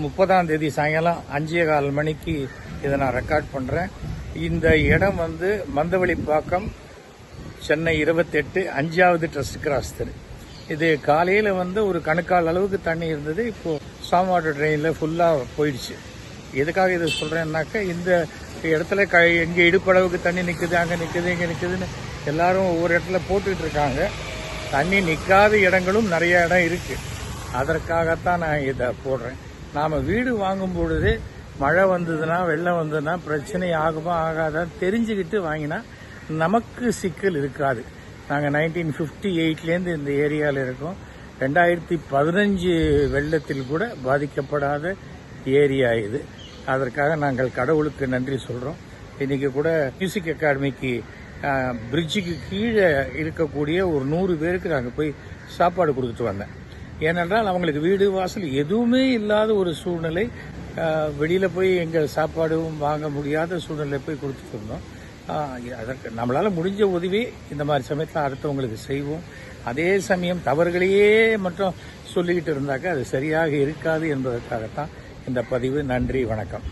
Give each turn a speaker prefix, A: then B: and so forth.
A: 30ஆம் தேதி சாயங்காலம் 5:15 மணிக்கு இதை நான் ரெக்கார்ட் பண்ணுறேன். இந்த இடம் மந்தவெளிப்பாக்கம், சென்னை 28, 5வது ட்ரஸ்ட் கிராஸ் தெரு. இது காலையில் ஒரு கணுக்கால் அளவுக்கு தண்ணி இருந்தது. இப்போது ஸ்டாம் வாட்டர் ட்ரெயினில் ஃபுல்லாக போயிடுச்சு. எதுக்காக இதை சொல்கிறேன்னாக்கா, இந்த இடத்துல எங்கே இடுப்பளவுக்கு தண்ணி நிற்குது, அங்கே நிற்குது, இங்கே நிற்குதுன்னு எல்லாரும் ஒவ்வொரு இடத்துல போட்டுக்கிட்டு இருக்காங்க. தண்ணி நிற்காத இடங்களும் நிறைய இடம் இருக்குது. அதற்காகத்தான் நான் இதை போடுறேன். நாம் வீடு வாங்கும் பொழுது மழை வந்ததுன்னா, வெள்ளம் வந்ததுன்னா பிரச்சனை ஆகுமா ஆகாதான் தெரிஞ்சுக்கிட்டு வாங்கினா நமக்கு சிக்கல் இருக்காது. நாங்கள் 1958லேருந்து இந்த ஏரியாவில் இருக்கோம். 2015 வெள்ளத்தில் கூட பாதிக்கப்படாத ஏரியா இது. அதற்காக நாங்கள் கடவுளுக்கு நன்றி சொல்கிறோம். இன்றைக்கி கூட மியூசிக் அகாடமிக்கு பிரிட்ஜுக்கு கீழே இருக்கக்கூடிய ஒரு 100 பேருக்கு நாங்கள் போய் சாப்பாடு கொடுத்துட்டு வந்தேன். ஏனென்றால் அவங்களுக்கு வீடு வாசல் எதுவுமே இல்லாத ஒரு சூழ்நிலை. வெளியில் போய் எங்கள் சாப்பாடும் வாங்க முடியாத சூழ்நிலை போய் கொடுத்துட்டு இருந்தோம். அதற்கு நம்மளால் முடிஞ்ச உதவி இந்த மாதிரி சமயத்தில் அடுத்தவங்களுக்கு செய்வோம். அதே சமயம் தவறுகளையே மட்டும் சொல்லிக்கிட்டு இருந்தாக்கா அது சரியாக இருக்காது என்பதற்காகத்தான் இந்த பதிவு. நன்றி, வணக்கம்.